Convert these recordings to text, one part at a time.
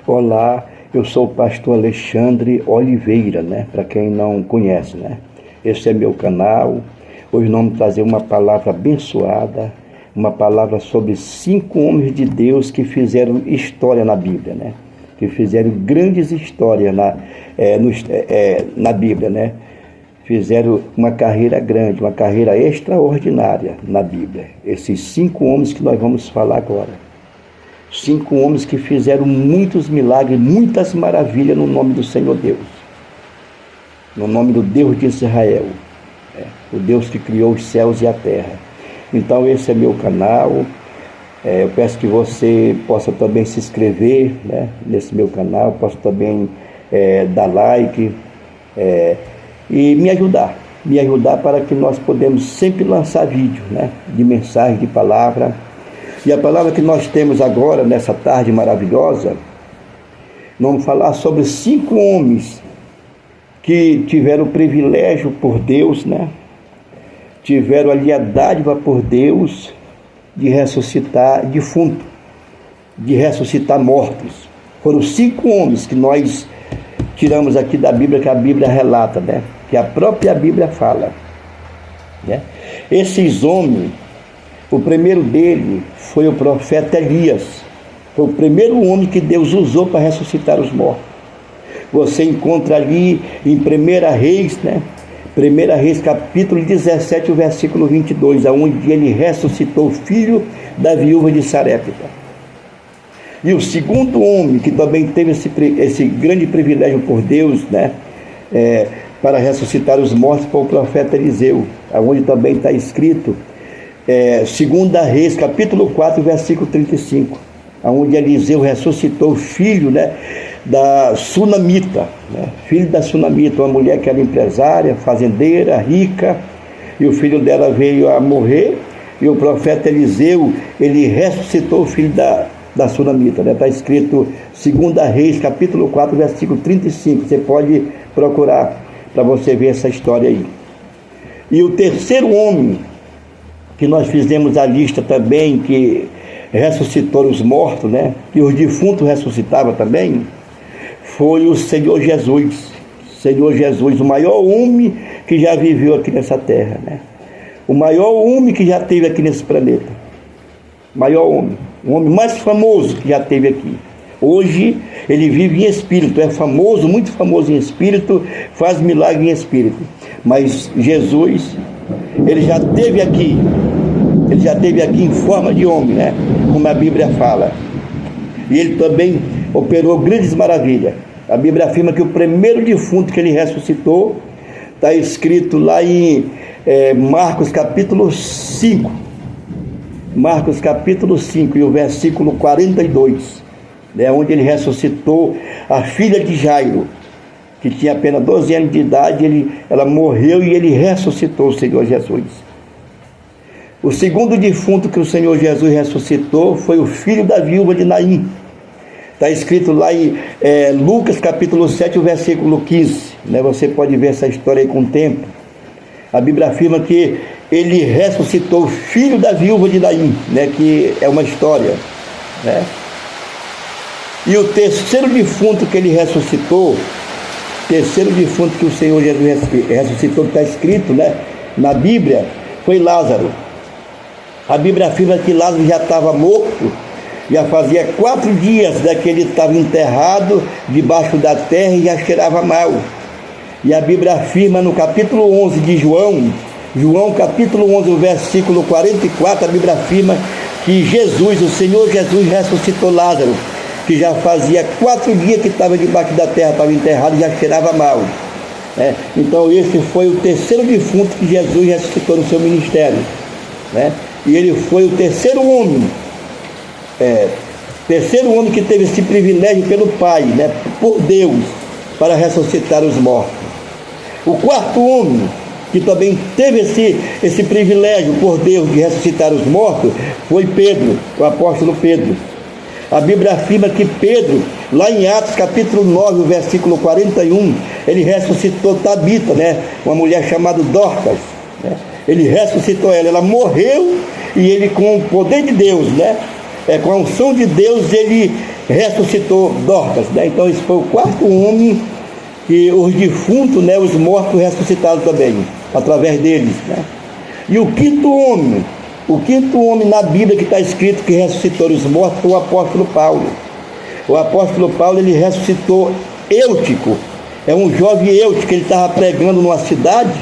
Olá, eu sou o pastor Alexandre Oliveira, para quem não conhece, Esse é meu canal. Hoje nós vamos trazer uma palavra abençoada, uma palavra sobre 5 homens de Deus que fizeram história na Bíblia, Que fizeram grandes histórias na Bíblia, Fizeram uma carreira grande, uma carreira extraordinária na Bíblia. Esses 5 homens que nós vamos falar agora. 5 homens que fizeram muitos milagres, muitas maravilhas no nome do Senhor Deus. No nome do Deus de Israel. O Deus que criou os céus e a terra. Então esse é meu canal. Eu peço que você possa também se inscrever nesse meu canal. Possa também dar like e me ajudar. Me ajudar para que nós podemos sempre lançar vídeo de mensagem, de palavra. E a palavra que nós temos agora, nessa tarde maravilhosa, vamos falar sobre 5 homens que tiveram o privilégio por Deus, tiveram ali a dádiva por Deus de ressuscitar defunto, de ressuscitar mortos. Foram 5 homens que nós tiramos aqui da Bíblia, que a Bíblia relata, que a própria Bíblia fala. Esses homens, o primeiro dele foi o profeta Elias. Foi o primeiro homem que Deus usou para ressuscitar os mortos. Você encontra ali em 1 Reis, 1 Reis capítulo 17, o versículo 22, onde ele ressuscitou o filho da viúva de Sarepta. E o segundo homem que também teve esse grande privilégio por Deus, para ressuscitar os mortos, foi o profeta Eliseu, onde também está escrito 2 Reis, capítulo 4, versículo 35, onde Eliseu ressuscitou o filho da Sunamita, filho da Sunamita, uma mulher que era empresária, fazendeira, rica, e o filho dela veio a morrer, e o profeta Eliseu, ele ressuscitou o filho da Sunamita, está escrito 2 Reis, capítulo 4, versículo 35, você pode procurar para você ver essa história aí. E o terceiro homem, que nós fizemos a lista também, que ressuscitou os mortos, que os defuntos ressuscitavam também, foi o Senhor Jesus. Senhor Jesus, o maior homem que já viveu aqui nessa terra, O maior homem que já teve aqui nesse planeta. Maior homem. O homem mais famoso que já teve aqui. Hoje ele vive em espírito, é famoso, muito famoso em espírito, faz milagre em espírito. Mas Jesus, ele já esteve aqui em forma de homem, como a Bíblia fala. E ele também operou grandes maravilhas. A Bíblia afirma que o primeiro defunto que ele ressuscitou, está escrito lá em Marcos capítulo 5. Marcos capítulo 5 e o versículo 42, onde ele ressuscitou a filha de Jairo, que tinha apenas 12 anos de idade, ela morreu e ele ressuscitou o Senhor Jesus. O segundo defunto que o Senhor Jesus ressuscitou foi o filho da viúva de Naim. Está escrito lá em Lucas capítulo 7, o versículo 15. Você pode ver essa história aí com o tempo. A Bíblia afirma que ele ressuscitou o filho da viúva de Naim, que é uma história. E o terceiro defunto que ele ressuscitou, terceiro defunto que o Senhor Jesus ressuscitou, que está escrito na Bíblia, foi Lázaro. A Bíblia afirma que Lázaro já estava morto, já fazia 4 dias que ele estava enterrado debaixo da terra e já cheirava mal. E a Bíblia afirma no capítulo 11 de João capítulo 11, o versículo 44, a Bíblia afirma que Jesus, o Senhor Jesus ressuscitou Lázaro, que já fazia 4 dias que estava debaixo da terra, estava enterrado e já cheirava mal. Então esse foi o terceiro defunto que Jesus ressuscitou no seu ministério. E ele foi o terceiro homem que teve esse privilégio pelo Pai, por Deus, para ressuscitar os mortos. O quarto homem que também teve esse privilégio por Deus de ressuscitar os mortos foi Pedro, o apóstolo Pedro. A Bíblia afirma que Pedro, lá em Atos capítulo 9, o versículo 41, ele ressuscitou Tabita, uma mulher chamada Dorcas. Ele ressuscitou ela morreu, e ele, com o poder de Deus, com a unção de Deus, ele ressuscitou Dorcas, né? Então esse foi o quarto homem que os defuntos, né, os mortos ressuscitaram também, através deles, né? E o quinto homem na Bíblia que está escrito que ressuscitou os mortos foi o apóstolo Paulo. O apóstolo Paulo, ele ressuscitou Eutico, é um jovem Eutico, ele estava pregando numa cidade.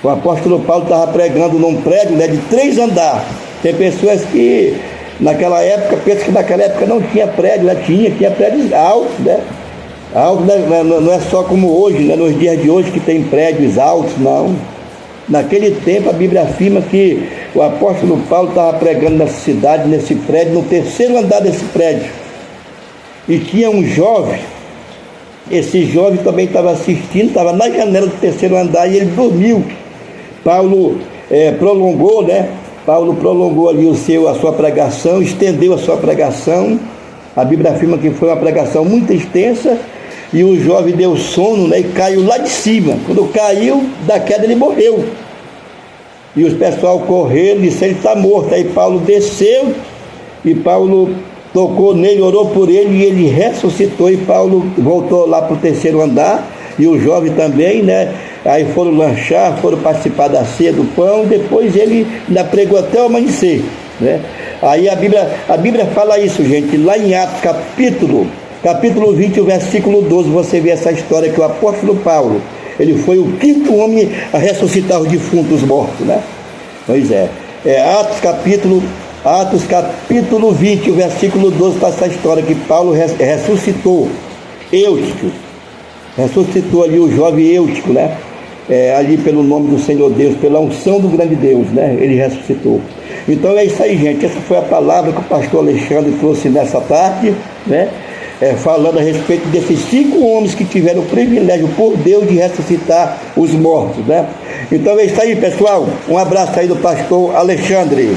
O apóstolo Paulo estava pregando num prédio, né, de 3 andares. Tem pessoas que naquela época, pensam que naquela época não tinha prédio, né? Tinha prédios altos, né? Altos, né? Não é só como hoje, né? Nos dias de hoje que tem prédios altos, não. Naquele tempo a Bíblia afirma que o apóstolo Paulo estava pregando nessa cidade, nesse prédio, no 3º andar desse prédio. E tinha um jovem, esse jovem também estava assistindo, estava na janela do 3º andar e ele dormiu. Paulo prolongou, né? Paulo prolongou ali a sua pregação, estendeu a sua pregação. A Bíblia afirma que foi uma pregação muito extensa e o jovem deu sono, né, e caiu lá de cima. Quando caiu, da queda ele morreu. E os pessoal correram e disseram: ele está morto. Aí Paulo desceu e Paulo tocou nele, orou por ele e ele ressuscitou. E Paulo voltou lá para o 3º andar e o jovem também, né? Aí foram lanchar, foram participar da ceia do pão, depois ele ainda pregou até o amanhecer, né? Aí a Bíblia fala isso, gente, lá em Atos capítulo 20, o versículo 12, você vê essa história que o apóstolo Paulo, ele foi o 5º homem a ressuscitar os defuntos mortos, né? Pois Atos capítulo 20, o versículo 12, está essa história que Paulo ressuscitou Eutico, ressuscitou ali o jovem Eutico, né? Ali pelo nome do Senhor Deus, pela unção do grande Deus, né? Ele ressuscitou. Então é isso aí, gente. Essa foi a palavra que o pastor Alexandre trouxe nessa tarde, né? Falando a respeito desses 5 homens que tiveram o privilégio por Deus de ressuscitar os mortos, né? Então é isso aí, pessoal. Um abraço aí do pastor Alexandre.